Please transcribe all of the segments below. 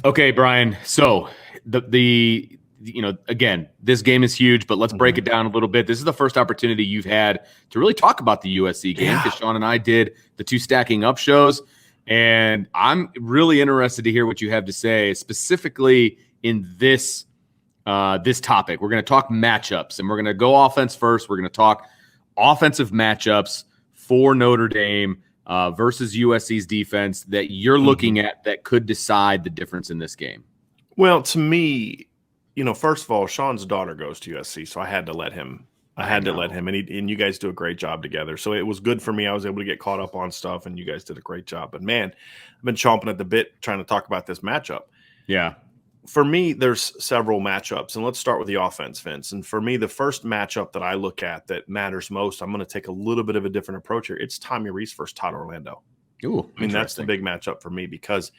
Okay, Brian. So the again, this game is huge, but let's break it down a little bit. This is the first opportunity you've had to really talk about the USC game because Sean and I did the two stacking up shows, and I'm really interested to hear what you have to say specifically in this topic. We're going to talk matchups, and we're going to go offense first. We're going to talk offensive matchups for Notre Dame versus USC's defense that you're looking at that could decide the difference in this game. Well, to me, first of all, Sean's daughter goes to USC, so I had to let him. And you guys do a great job together. So it was good for me. I was able to get caught up on stuff, and you guys did a great job. But man, I've been chomping at the bit trying to talk about this matchup. Yeah. For me, there's several matchups, and let's start with the offense, Vince. And for me, the first matchup that I look at that matters most, I'm going to take a little bit of a different approach here. It's Tommy Rees versus Todd Orlando. Ooh, I mean, that's the big matchup for me because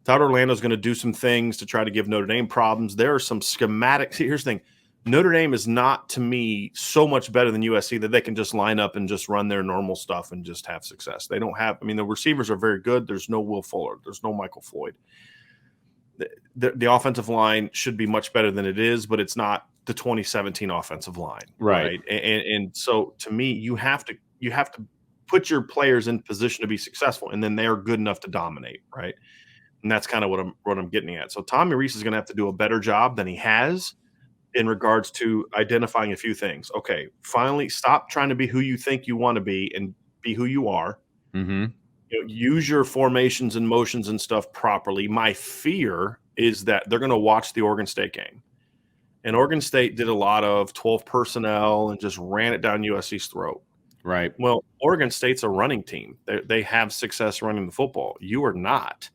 Todd Orlando is going to do some things to try to give Notre Dame problems. There are some schematics. Here's the thing. Notre Dame is not, to me, so much better than USC that they can just line up and just run their normal stuff and just have success. They don't have – I mean, the receivers are very good. There's no Will Fuller. There's no Michael Floyd. The offensive line should be much better than it is, but it's not the 2017 offensive line. Right. And so to me, you have to put your players in position to be successful, and then they're good enough to dominate. Right. And that's kind of what I'm getting at. So Tommy Rees is going to have to do a better job than he has in regards to identifying a few things. Okay. Finally, stop trying to be who you think you want to be and be who you are. Mm-hmm. Use your formations and motions and stuff properly. My fear is that they're going to watch the Oregon State game. And Oregon State did a lot of 12 personnel and just ran it down USC's throat. Right. Well, Oregon State's a running team. They have success running the football. You are not.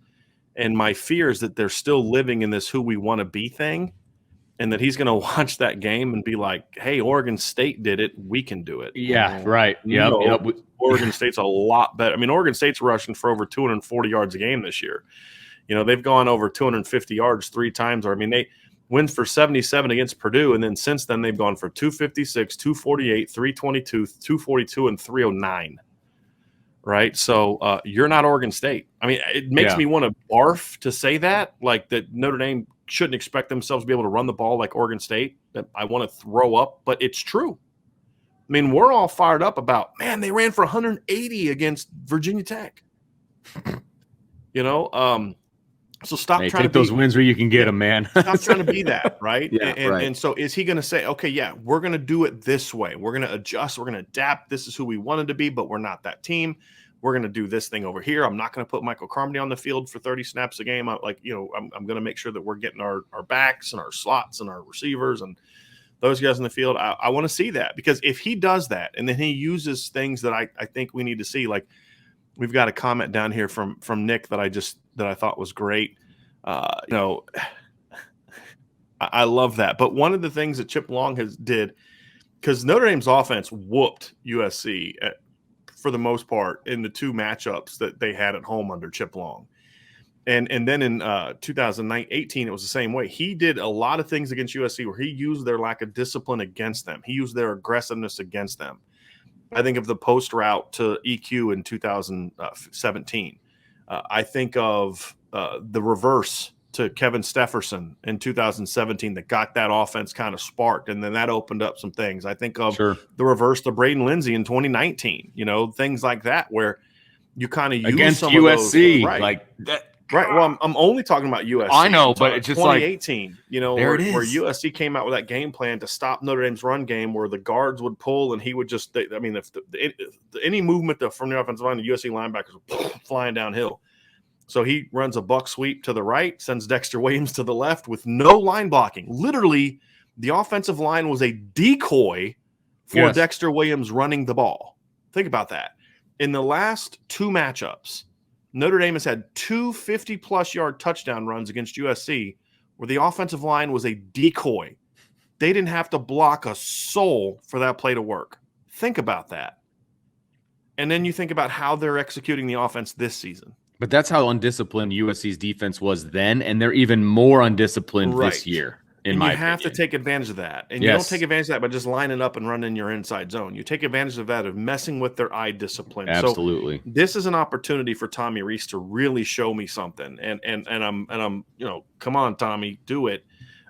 And my fear is that they're still living in this who we want to be thing, and that he's going to watch that game and be like, hey, Oregon State did it. We can do it. Yeah, right. Yep. Oregon State's a lot better. I mean, Oregon State's rushing for over 240 yards a game this year. They've gone over 250 yards 3 times. Or I mean, they wins for 77 against Purdue, and then since then they've gone for 256, 248, 322, 242, and 309. Right? So you're not Oregon State. I mean, it makes me want to barf to say that, like that Notre Dame shouldn't expect themselves to be able to run the ball like Oregon State. That I want to throw up, but it's true. I mean, we're all fired up about, man, they ran for 180 against Virginia Tech. So stop trying to take those wins where you can get them, man. Stop trying to be that, right? Right. And so is he going to say, okay, we're going to do it this way. We're going to adjust. We're going to adapt. This is who we wanted to be, but we're not that team. We're going to do this thing over here. I'm not going to put Michael Carmody on the field for 30 snaps a game. I'm going to make sure that we're getting our backs and our slots and our receivers and those guys in the field. I want to see that, because if he does that and then he uses things that I think we need to see, like we've got a comment down here from Nick that I thought was great. I love that. But one of the things that Chip Long did, because Notre Dame's offense whooped USC for the most part in the 2 matchups that they had at home under Chip Long. And then in 2018, it was the same way. He did a lot of things against USC where he used their lack of discipline against them. He used their aggressiveness against them. I think of the post route to EQ in 2017. I think of the reverse to Kevin Stefferson in 2017 that got that offense kind of sparked, and then that opened up some things. I think of the reverse to Braden Lindsey in 2019, things like that where you kind of use against some USC, of those, right? like that. Right. Well, I'm only talking about USC. I know, but it's just 2018, there it is. Where USC came out with that game plan to stop Notre Dame's run game, where the guards would pull and he would just. If any movement from the offensive line, the USC linebackers were flying downhill. So he runs a buck sweep to the right, sends Dexter Williams to the left with no line blocking. Literally, the offensive line was a decoy for Dexter Williams running the ball. Think about that. In the last 2 matchups, Notre Dame has had 2 50-plus yard touchdown runs against USC where the offensive line was a decoy. They didn't have to block a soul for that play to work. Think about that. And then you think about how they're executing the offense this season. But that's how undisciplined USC's defense was then, and they're even more undisciplined this year in and my you have opinion. to take advantage of that. And you don't take advantage of that by just lining up and running your inside zone. You take advantage of that, of messing with their eye discipline. Absolutely. So this is an opportunity for Tommy Rees to really show me something. And I'm come on, Tommy, do it.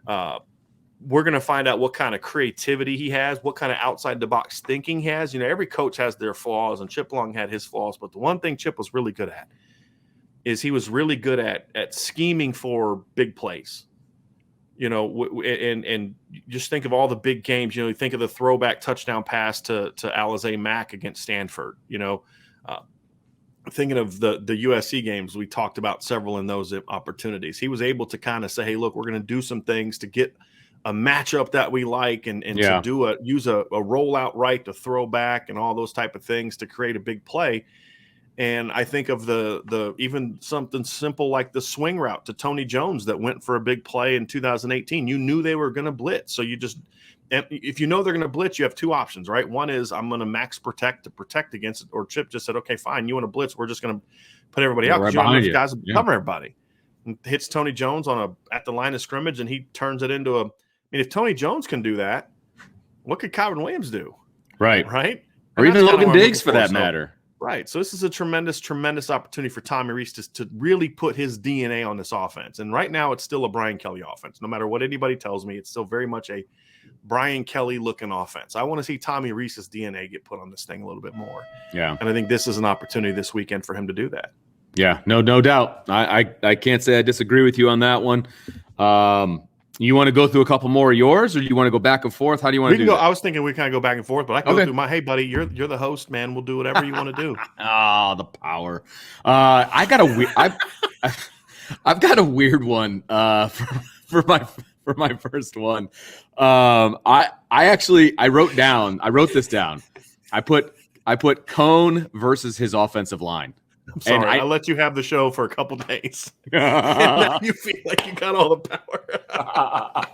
We're going to find out what kind of creativity he has, what kind of outside the box thinking he has. Every coach has their flaws, and Chip Long had his flaws. But the one thing Chip was really good at is he was really good at scheming for big plays. And just think of all the big games. You think of the throwback touchdown pass to Alizé Mack against Stanford. Thinking of the USC games, we talked about several in those opportunities. He was able to kind of say, "Hey, look, we're going to do some things to get a matchup that we like, and to use a rollout right to throw back and all those type of things to create a big play." And I think of the even something simple like the swing route to Tony Jones that went for a big play in 2018. You knew they were going to blitz, so if they're going to blitz, you have two options, right? One is I'm going to max protect to protect against it, or Chip just said, "Okay, fine, you want to blitz, we're just going to put everybody out because you don't have enough guys to cover everybody." And hits Tony Jones at the line of scrimmage, and he turns it into if Tony Jones can do that, what could Kyron Williams do? Right. Or even Logan Diggs for that matter. Right. So this is a tremendous, tremendous opportunity for Tommy Rees to really put his DNA on this offense. And right now it's still a Brian Kelly offense. No matter what anybody tells me, it's still very much a Brian Kelly looking offense. I want to see Tommy Rees's DNA get put on this thing a little bit more. Yeah. And I think this is an opportunity this weekend for him to do that. Yeah, no doubt. I can't say I disagree with you on that one. You want to go through a couple more of yours, or do you want to go back and forth? How do you want to do that? I was thinking we kind of go back and forth, but I can go through hey, buddy, you're the host, man. We'll do whatever you want to do. Oh, the power. I've got a weird one for my first one. I wrote this down. I put Cone versus his offensive line. I'm sorry, I let you have the show for a couple days. And now you feel like you got all the power.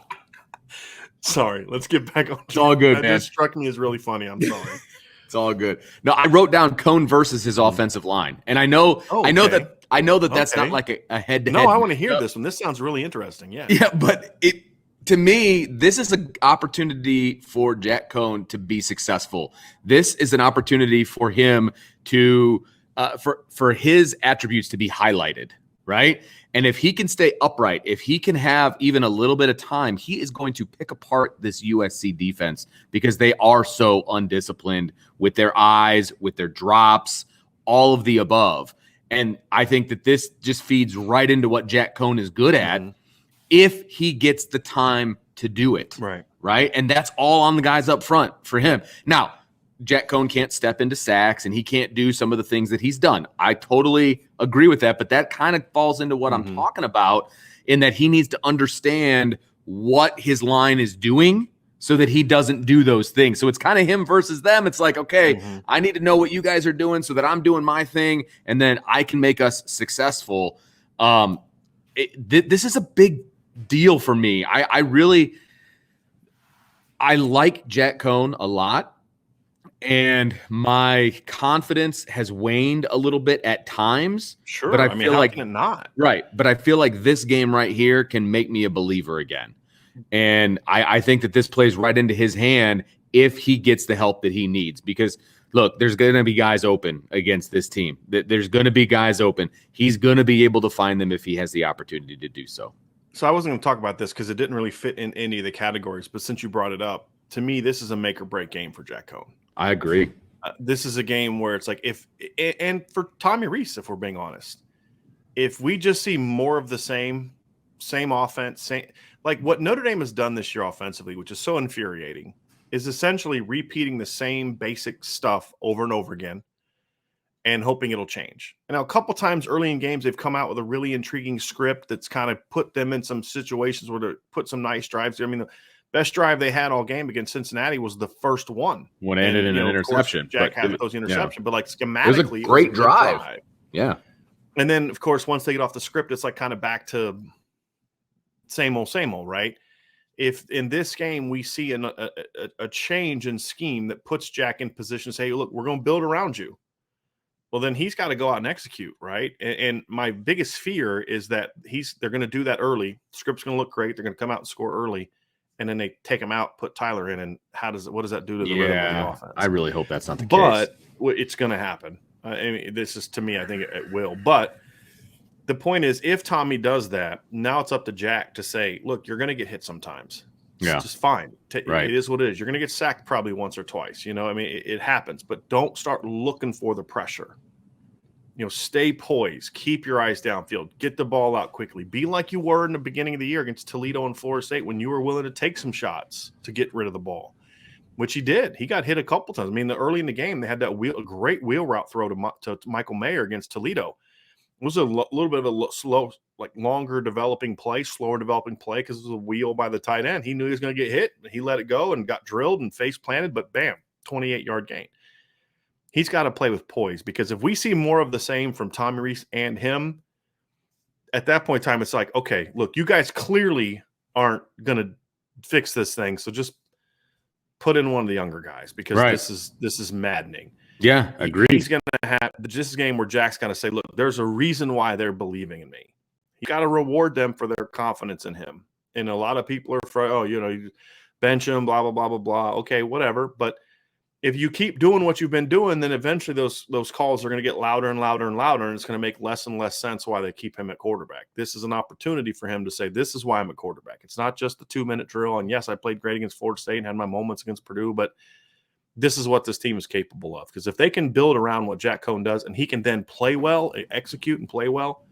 Sorry, let's get back on track. It's all good, man. That struck me as really funny. I'm sorry. It's all good. No, I wrote down Cone versus his offensive line, and I know that that's not like a head-to-head. No, I want to hear this one. This sounds really interesting. Yeah, but to me, this is an opportunity for Jack Cone to be successful. This is an opportunity for him to. For his attributes to be highlighted, right? And if he can stay upright, if he can have even a little bit of time, he is going to pick apart this USC defense because they are so undisciplined with their eyes, with their drops, all of the above. And I think that this just feeds right into what Jack Cone is good at if he gets the time to do it. Right? And that's all on the guys up front for him. Now, Jack Cone can't step into sacks and he can't do some of the things that he's done. I totally agree with that, but that kind of falls into what I'm talking about in that he needs to understand what his line is doing so that he doesn't do those things. So it's kind of him versus them. It's like, okay, I need to know what you guys are doing so that I'm doing my thing and then I can make us successful. This is a big deal for me. I like Jack Cone a lot. And my confidence has waned a little bit at times. Sure, but I feel how like can it not? Right, but I feel like this game right here can make me a believer again. And I think that this plays right into his hand if he gets the help that he needs. Because look, there's going to be guys open against this team. There's going to be guys open. He's going to be able to find them if he has the opportunity to do so. So I wasn't going to talk about this because it didn't really fit in any of the categories. But since you brought it up, to me, this is a make or break game for Jack Cone. I agree. This is a game where it's like and for Tommy Rees, if we're being honest, if we just see more of the same offense, like what Notre Dame has done this year offensively, which is so infuriating, is essentially repeating the same basic stuff over and over again and hoping it'll change. And now a couple times early in games, they've come out with a really intriguing script that's kind of put them in some situations where to put some nice drives there. I mean, the best drive they had all game against Cincinnati was the first one. One ended in an interception. Jack had those interceptions, but like schematically, it was a great drive. Yeah. And then, of course, once they get off the script, it's like kind of back to same old, right? If in this game we see a change in scheme that puts Jack in position to say, look, we're going to build around you. well, then he's got to go out and execute, right? And my biggest fear is that they're going to do that early. Script's going to look great. They're going to come out and score early, and then they take him out, put Tyler in, and what does that do to the rhythm of the offense? I really hope that's not the case. But it's going to happen. I mean, this is, to me, I think it will. But the point is, if Tommy does that, now it's up to Jack to say, look, you're going to get hit sometimes. It's just fine. Right. It is what it is. You're going to get sacked probably once or twice. I mean, it happens. But don't start looking for the pressure. Stay poised. Keep your eyes downfield. Get the ball out quickly. Be like you were in the beginning of the year against Toledo and Florida State when you were willing to take some shots to get rid of the ball, which he did. He got hit a couple times. I mean, early in the game, they had that great wheel route throw to Michael Mayer against Toledo. It was a little bit of a slow, longer developing play, slower developing play because it was a wheel by the tight end. He knew he was going to get hit. He let it go and got drilled and face planted, but bam, 28-yard gain. He's got to play with poise because if we see more of the same from Tommy Rees and him, at that point in time, it's like, okay, look, you guys clearly aren't going to fix this thing, so just put in one of the younger guys because this is maddening. Yeah, agreed. He's going to have this game where Jack's going to say, look, there's a reason why they're believing in me. You got to reward them for their confidence in him. And a lot of people are, you bench him, blah, blah, blah, blah, blah. Okay, whatever. But if you keep doing what you've been doing, then eventually those calls are going to get louder and louder and louder, and it's going to make less and less sense why they keep him at quarterback. This is an opportunity for him to say, this is why I'm at quarterback. It's not just the 2-minute drill. And yes, I played great against Florida State and had my moments against Purdue, but this is what this team is capable of. Because if they can build around what Jack Cohn does and he can then play well, execute and play well,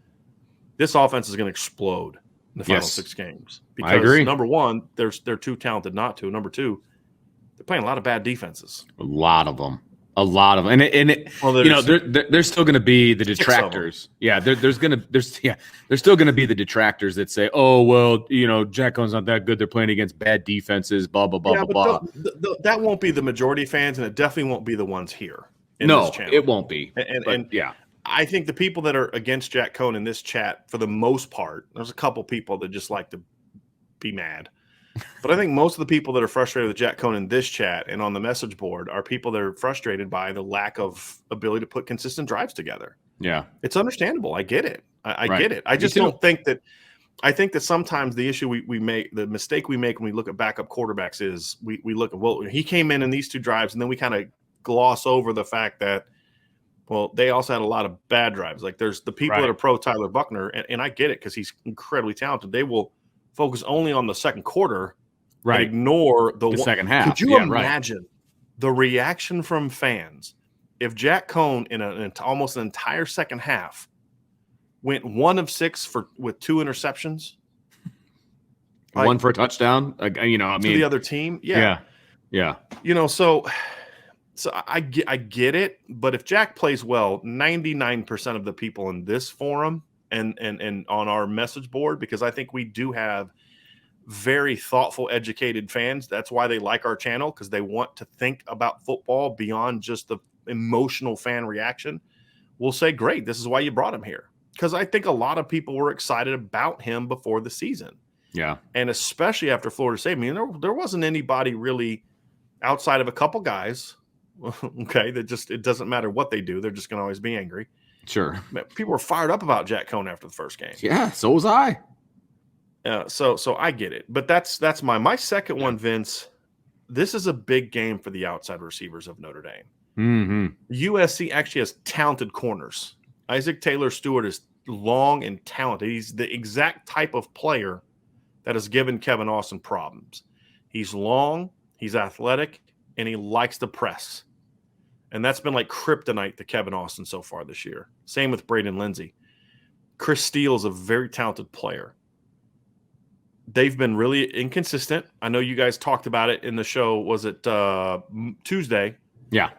this offense is going to explode in the final 6 games. Because I agree. Number one, they're too talented not to. Number two, they're playing a lot of bad defenses. A lot of them. There's still going to be the detractors. Yeah, there's still going to be the detractors that say, oh, well, Jack Cohn's not that good. They're playing against bad defenses, blah, blah, blah, blah, blah. That won't be the majority fans, and it definitely won't be the ones here in this channel. It won't be. And I think the people that are against Jack Cohn in this chat, for the most part, there's a couple people that just like to be mad. But I think most of the people that are frustrated with Jack Cohn in this chat and on the message board are people that are frustrated by the lack of ability to put consistent drives together. Yeah. It's understandable. I get it. I get it. I just don't think that – I think that sometimes the issue we make – the mistake we make when we look at backup quarterbacks is we look at, well, he came in these 2 drives, and then we kind of gloss over the fact that, well, they also had a lot of bad drives. Like there's the people that are pro Tyler Buckner, and I get it because he's incredibly talented. They will – focus only on the second quarter, and ignore the second half. Could you imagine the reaction from fans if Jack Cohn in almost an entire second half went 1 of 6 with 2 interceptions, 1 for a touchdown? To the other team, yeah. So I get it, but if Jack plays well, 99% of the people in this forum and on our message board, because I think we do have very thoughtful, educated fans. That's why they like our channel, because they want to think about football beyond just the emotional fan reaction. We'll say, great, this is why you brought him here. Because I think a lot of people were excited about him before the season. Yeah. And especially after Florida State. I mean, there wasn't anybody really outside of a couple guys, okay, that just, it doesn't matter what they do. They're just going to always be angry. Sure. People were fired up about Jack Cohn after the first game. Yeah, so was I. So I get it. But that's my second one, Vince. This is a big game for the outside receivers of Notre Dame. Mm-hmm. USC actually has talented corners. Isaac Taylor Stewart is long and talented. He's the exact type of player that has given Kevin Austin problems. He's long, he's athletic, and he likes to press. And that's been like kryptonite to Kevin Austin so far this year. Same with Braden Lindsey. Chris Steele is a very talented player. They've been really inconsistent. I know you guys talked about it in the show. Was it Tuesday? Yeah.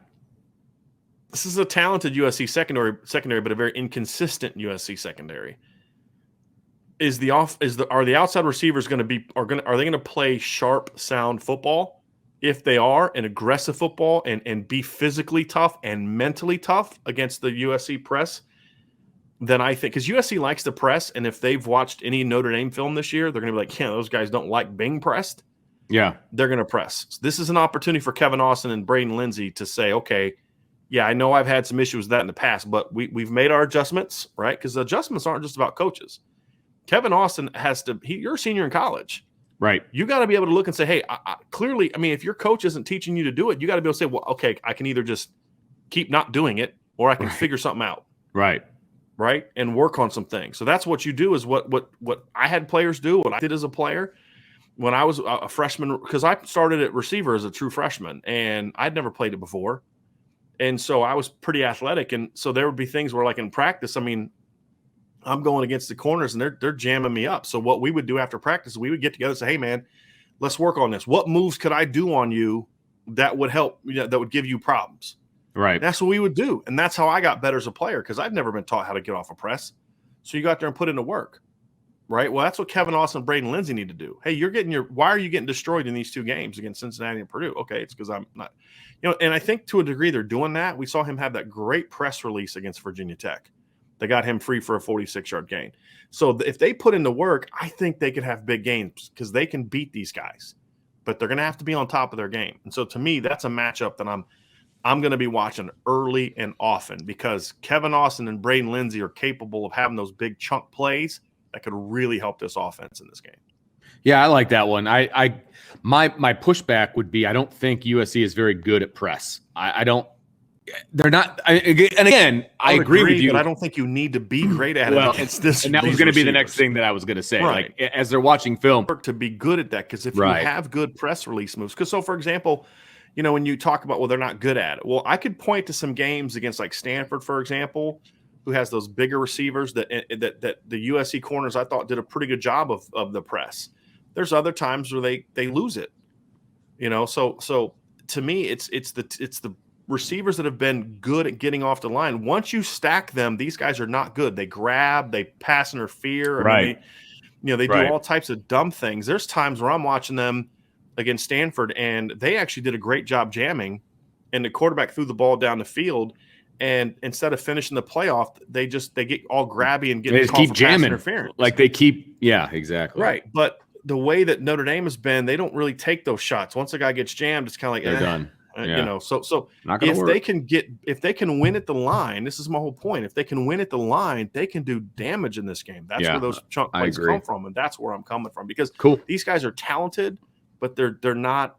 This is a talented USC secondary, but a very inconsistent USC secondary. Are the outside receivers going to be are they going to play sharp, sound football? If they are, an aggressive football and be physically tough and mentally tough against the USC press, then I think, because USC likes to press, and if they've watched any Notre Dame film this year, they're going to be like, yeah, those guys don't like being pressed. Yeah. They're going to press. So this is an opportunity for Kevin Austin and Braden Lindsey to say, okay, Yeah, I know I've had some issues with that in the past, but we've made our adjustments, right? Because the adjustments aren't just about coaches. Kevin Austin you're a senior in college. Right. You got to be able to look and say, hey, clearly, I mean, if your coach isn't teaching you to do it, you got to be able to say, well, okay, I can either just keep not doing it or I can figure something out. Right. Right. And work on some things. So that's what you do is what I had players do, what I did as a player when I was a freshman, because I started at receiver as a true freshman and I'd never played it before. And so I was pretty athletic. And so there would be things where, like in practice, I mean, I'm going against the corners and they're jamming me up. So what we would do after practice, we would get together and say, hey, man, let's work on this. What moves could I do on you that would help, that would give you problems? Right. And that's what we would do. And that's how I got better as a player because I've never been taught how to get off a press. So you go out there and put in the work. Right. Well, that's what Kevin Austin and Braden Lindsey need to do. Hey, why are you getting destroyed in these two games against Cincinnati and Purdue? Okay, it's because I'm not, and I think to a degree they're doing that. We saw him have that great press release against Virginia Tech. They got him free for a 46-yard gain. So if they put in the work, I think they could have big games because they can beat these guys, but they're going to have to be on top of their game. And so to me, that's a matchup that I'm going to be watching early and often because Kevin Austin and Braden Lindsey are capable of having those big chunk plays that could really help this offense in this game. Yeah, I like that one. My pushback would be I don't think USC is very good at press. I don't. They're not. I agree with you, but I don't think you need to be great at it against this. And that was going to be the next thing that I was going to say. Right. Like as they're watching film, to be good at that, because if you have good press release moves, because for example, when you talk about they're not good at it. Well, I could point to some games against like Stanford, for example, who has those bigger receivers that the USC corners I thought did a pretty good job of the press. There's other times where they lose it, So to me, it's the receivers that have been good at getting off the line. Once you stack them, these guys are not good. They grab, they pass interfere. Right. They do all types of dumb things. There's times where I'm watching them against Stanford, and they actually did a great job jamming, and the quarterback threw the ball down the field. And instead of finishing the playoff, they get all grabby and they just keep jamming interference. Like they keep, yeah, exactly. Right. But the way that Notre Dame has been, they don't really take those shots. Once a guy gets jammed, it's kind of like they're done. Yeah. So if they can win at the line, this is my whole point. If they can win at the line, they can do damage in this game. That's where those chunk plays come from, and that's where I'm coming from. Because these guys are talented, but they're not.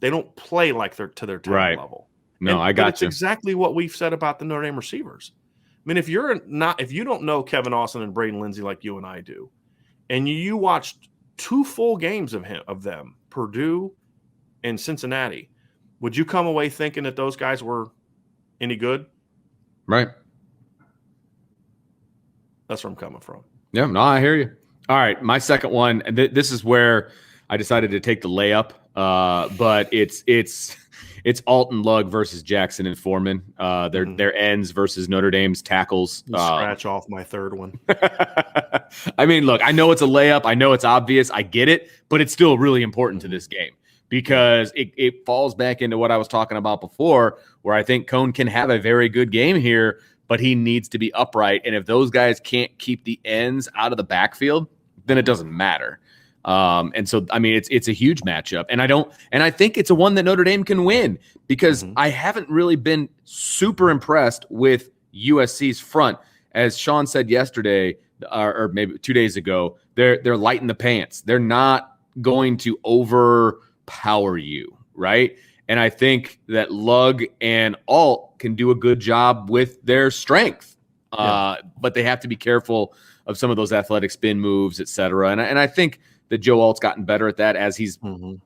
They don't play like they're to their talent level. No, I got you. It's exactly what we've said about the Notre Dame receivers. I mean, if you don't know Kevin Austin and Braden Lindsey like you and I do, and you watched 2 full games of them, Purdue and Cincinnati, would you come away thinking that those guys were any good? Right. That's where I'm coming from. Yeah, no, I hear you. All right, my second one, and this is where I decided to take the layup, but it's Alton Lugg versus Jackson and Foreman. Their ends versus Notre Dame's tackles. Scratch off my third one. I mean, look, I know it's a layup. I know it's obvious. I get it, but it's still really important to this game because it falls back into what I was talking about before, where I think Cone can have a very good game here, but he needs to be upright. And if those guys can't keep the ends out of the backfield, then it doesn't matter. And so, I mean, it's a huge matchup, and I think it's a one that Notre Dame can win because I haven't really been super impressed with USC's front. As Sean said yesterday, or maybe 2 days ago, they're light in the pants. They're not going to overpower you, right? And I think that Lugg and Alt can do a good job with their strength, but they have to be careful of some of those athletic spin moves, et cetera. And I think that Joe Alt's gotten better at that as he's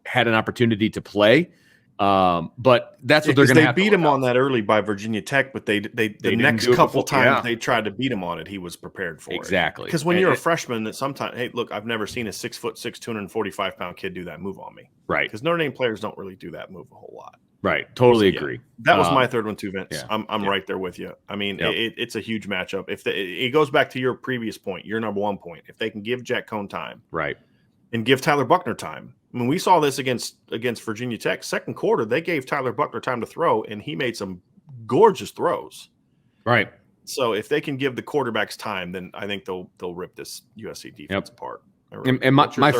had an opportunity to play. But that's what they're going to have. They beat him on that early by Virginia Tech, but the next couple times they tried to beat him on it, he was prepared for it. Exactly. Because when you're a freshman, that sometimes, hey, look, I've never seen a 6'6", 245-pound kid do that move on me. Right. Because Notre Dame players don't really do that move a whole lot. Right. Totally agree. That was my third one too, Vince. Yeah. I'm right there with you. I mean, it's a huge matchup. It goes back to your previous point, your number one point. If they can give Jack Cone time, right, and give Tyler Buckner time. I mean, we saw this against Virginia Tech. Second quarter, they gave Tyler Buckner time to throw, and he made some gorgeous throws. Right. So if they can give the quarterbacks time, then I think they'll rip this USC defense apart. And my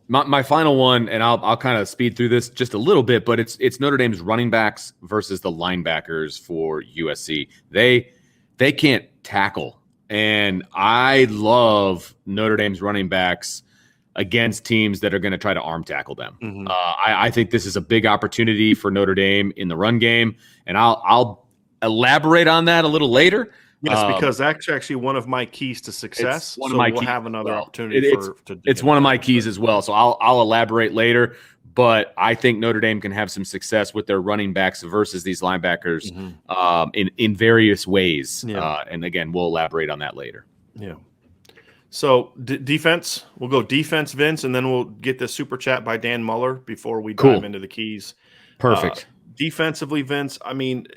My final one, and I'll kind of speed through this just a little bit, but it's Notre Dame's running backs versus the linebackers for USC. They can't tackle, and I love Notre Dame's running backs against teams that are going to try to arm tackle them. Mhm. I think this is a big opportunity for Notre Dame in the run game, and I'll elaborate on that a little later. Yes, because that's actually one of my keys to success. It's one so of my we'll keys have another as well. opportunity It's one of my keys as well. So I'll elaborate later. But I think Notre Dame can have some success with their running backs versus these linebackers in various ways. Yeah. And again, we'll elaborate on that later. Yeah. So defense, we'll go defense, Vince, and then we'll get the super chat by Dan Muller before we dive into the keys. Perfect. Defensively, Vince, I mean,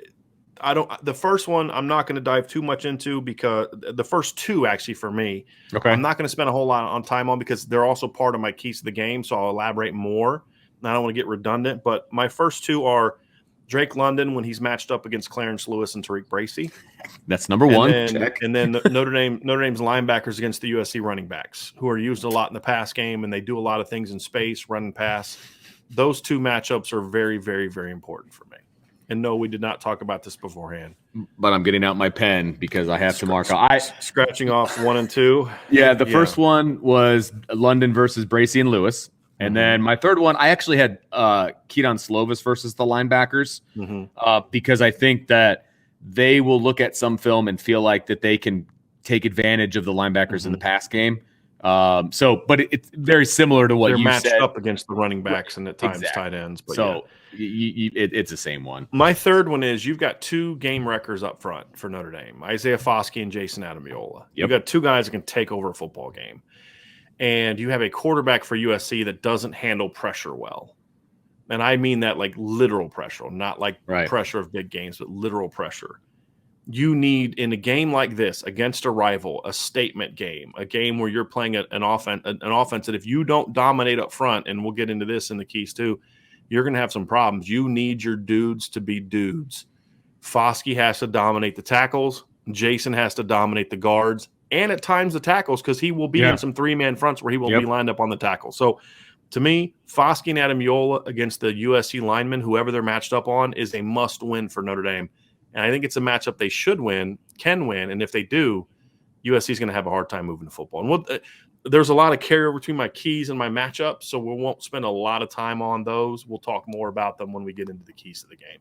the first one I'm not going to dive too much into because the first two actually for me, I'm not going to spend a whole lot on time on because they're also part of my keys to the game. So I'll elaborate more. And I don't want to get redundant, but my first two are Drake London when he's matched up against Clarence Lewis and Tariq Bracy. That's number one. And then Notre Dame's linebackers against the USC running backs who are used a lot in the pass game and they do a lot of things in space, run and pass. Those two matchups are very, very, very important for me. And no, we did not talk about this beforehand. But I'm getting out my pen because I have to mark scratching off 1 and 2. Yeah, the first one was London versus Bracy and Lewis. And then my third one, I actually had Keaton Slovis versus the linebackers because I think that they will look at some film and feel like that they can take advantage of the linebackers in the pass game. But it's very similar to what they're you matched said. up against the running backs and at times tight ends. But so it's the same one. My third one is you've got two game wreckers up front for Notre Dame, Isaiah Foskey and Jason Adamiola. You've got two guys that can take over a football game. And you have a quarterback for USC that doesn't handle pressure well. And I mean that like literal pressure, not like pressure of big games, but literal pressure. You need, in a game like this, against a rival, a statement game, a game where you're playing an offense that if you don't dominate up front, and we'll get into this in the keys too, you're going to have some problems. You need your dudes to be dudes. Foskey has to dominate the tackles. Jason has to dominate the guards. And at times the tackles, because he will be in some three-man fronts where he will be lined up on the tackle. So, to me, Foskey and Adamiola against the USC linemen, whoever they're matched up on, is a must-win for Notre Dame. And I think it's a matchup they should win, can win, and if they do, USC is going to have a hard time moving the football. And there's a lot of carryover between my keys and my matchups, so we won't spend a lot of time on those. We'll talk more about them when we get into the keys to the game.